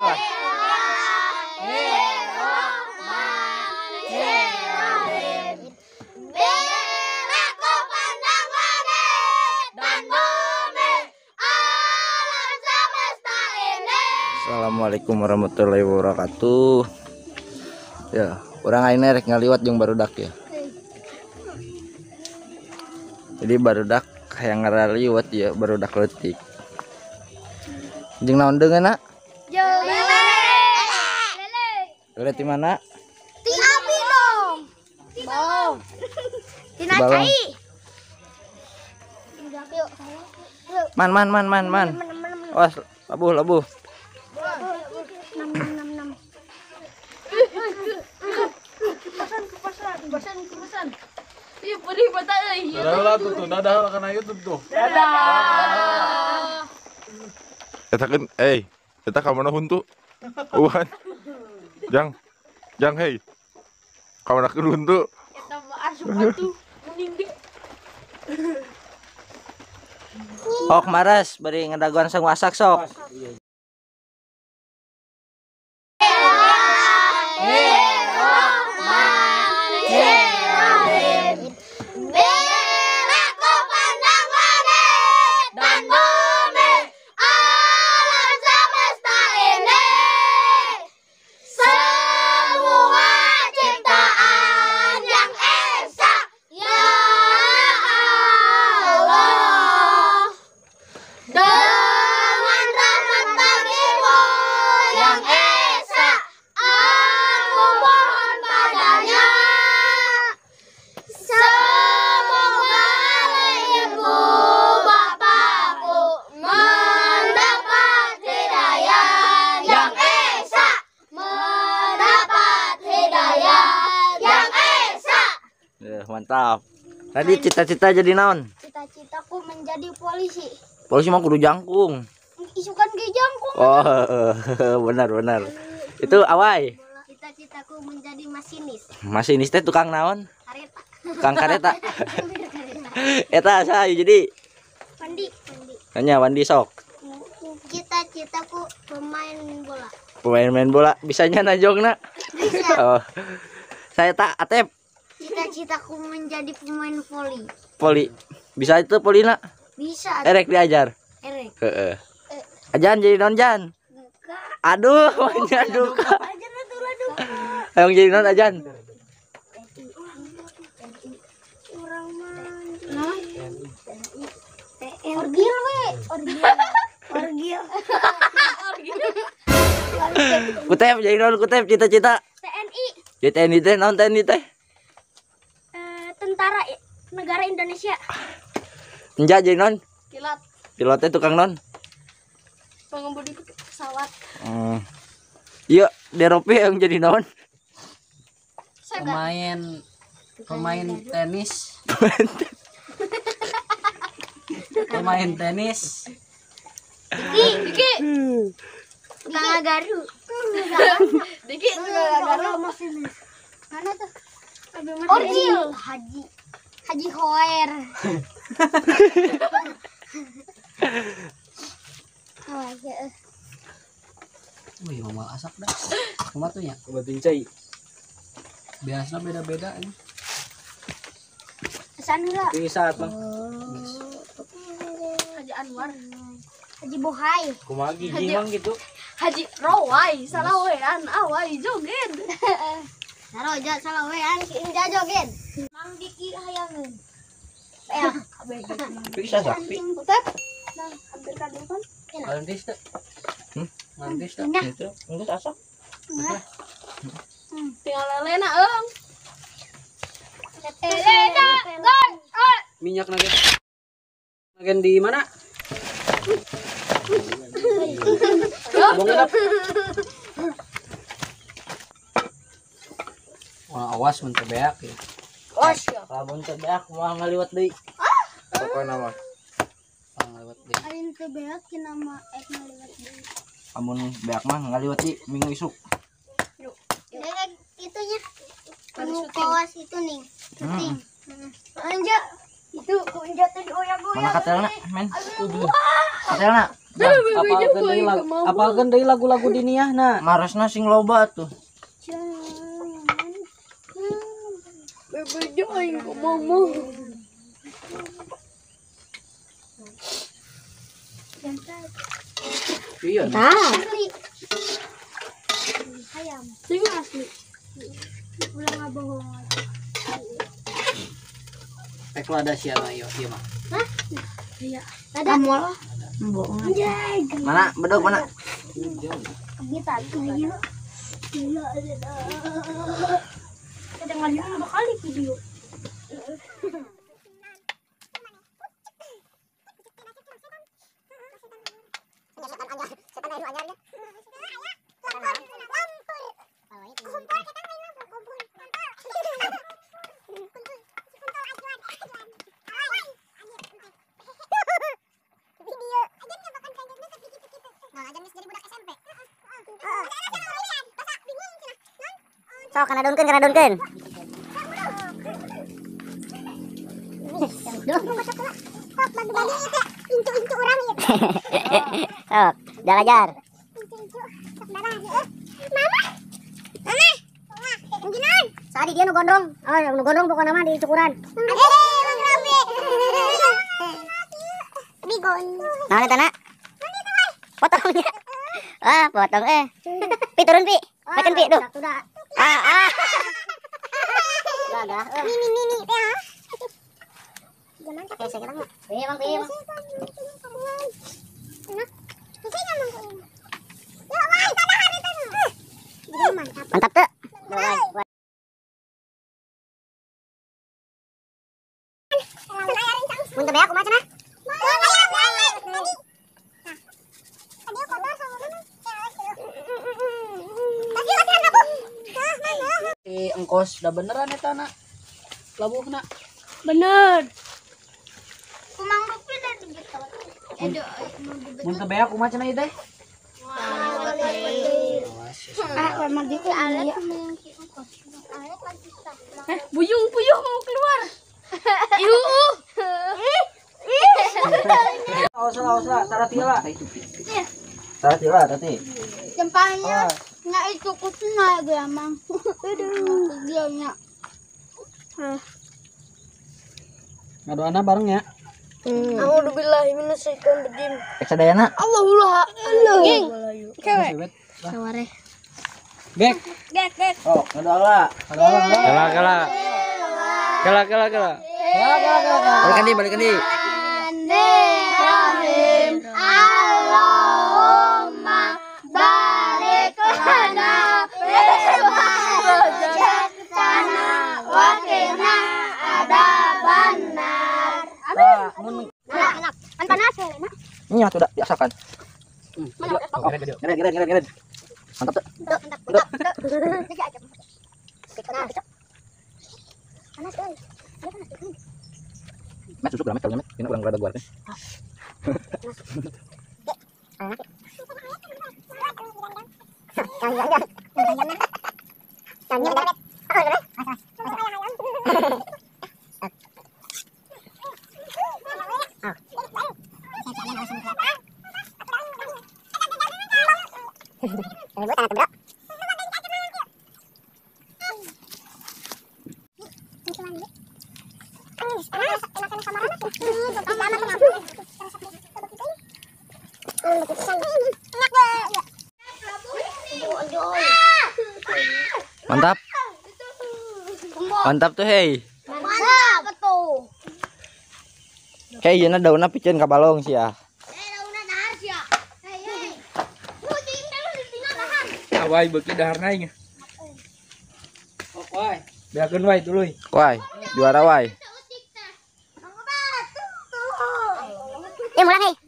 Assalamualaikum warahmatullahi wabarakatuh. Ya, orang aing rek ngaliwat jeung barudak ya. Jadi barudak yang ngaliwat ya, barudak leutik. Jeung naon deungeunna? Lele. Lele di mana? Ti abi dong. Bom. Tina cai. Man. Awas, labuh. Kupasan. Iya, pedih mata euy. Dadah tuh, dadah kana ieu tuh. Dadah. Eta kan eta ka mana huntu? Uwan. Jang hei. Ka mana huntu? Eta mah asup atuh meninding. Ok maras bari ngadaguan sang masak sok. Mantap. Tadi cita-cita jadi naon? Cita-citaku menjadi polisi. Polisi mah kudu jangkung. Isukan ge jangkung. Oh, benar. Itu awai. Cita-citaku menjadi masinis. Masinis teh tukang naon? Kareta. Tukang kareta. Eta saya jadi. Pandi. Tanya Wandi sok. Cita-citaku pemain bola. Pemain bola bisanya najongna. Bisa. Oh. Saya tak Atep. Cita-citaku menjadi pemain voli. Poli. Bisa itu polina? Bisa. Erek diajar. Erek. Heeh. Ajan jadi non Jan. Enggak. Aduh, aduh. Ajar aduh. Ayo jadi non Ajan. Orang mana? Orgil we. Orgil. Kutep jadi non Kutep cita-cita. TNI. Jadi TNI teh non TNI teh. Tentara negara Indonesia. Enggak jadi non. Pilot. Pilotnya tukang non. Pengemudi pesawat. Iya, Deropi yang jadi non. Pemain tenis. Pemain tenis. Diki. Tukang garu. Diki tukang garu masinis. Mana tuh? Orgil. Haji Hoer. Wih, mau asak dah. Cuma tuh ya. Banting cai. Biasa beda-beda ini. Pesan lah. Bisa, Bang. Haji Anwar. Haji Bohai. Kumaha gigi mang gitu. Haji Rawai, salah wean, awai joget. Saroja salah wean, inja joget. Mang Diki hayangeun. Ya, Bisa sapi. Utep. Nah, hampir kadung kan. Lantis teh. Lantis teh. Nah, Itu enggak asak. tinggal lelena eung. Lelena, gon. Minyak nagen di mana? Bongkap. Wah, awas mun teu beak ya. Os ya. Lamun teh beak moal ngaliwat deui. Pokona mah. Ngaliwat deui. Arin teu beak cenah mah ngaliwat deui. Amun beak mah ngaliwat di minggu isuk. Itunya. Anu kawas itu nih. Syuting. Anja itu kunjat teh Mana goyang-goyang. katelna, men? Katelna. Apalkan deui lagu-lagu diniahna. Marasna sing loba tuh. Bebe join ke mama. Iya. Asli. Ayam. Sing asli. Ulang abang ngomong. Pek ada siapa yo ieu mah. Hah? Iya. Ada mall. Mana? Bedog mana? Kita ayo. Gila ada. Kadang lagi kali video. Sok kana donkeun. Sok, jalajar. Sadi dia nu gondrong. Oh, nu gondrong pokona mah di cukuran. Nah, lihat anak. Potongnya. Ah, potong Pi turun Pi. Makan Pi, duh. Ah. Dah. Mini teh. Jangan pakai sekarang. Bang. Mantap tuh. Mun teu aku macana. Engkos udah beneran eta na. Labuhna. Bener. Kumangga pindah di gitu. Mun teu beak kumaha cenah ieu teh? Memang gitu alat buyung mau keluar. Awas saratila. Saratila tadi. Jempanya nggak itu kusna gue emang. Aduh, dia nya. Ngadoana bareng ya. Alhamdulillah minasyaitonir rajim. Eksadayana. Allah. Cewek. Saware. Gek. Oh, ngadoa. Kela. Balikan di. Rahim. Allahumma barik lana fil wajhatana wa qina adzabannar. Kan panas ya, Lena? Iya, sudah biasakan. Gered. Mantap tuh. Panas euy. Met susuk ramet kalau met. Ini orang rada guar teh. Mantap tuh hei. Mantap tuh. Kayak yeuna daunna pikeun ka balong sia. Daunna dahar sia. Hei. Lu tinggal di tinggal dahar. Awai beuki daharna ieu. Wai. Beakeun wai tuluy. Wai, juara wai. Mulang hei.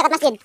dekat masjid.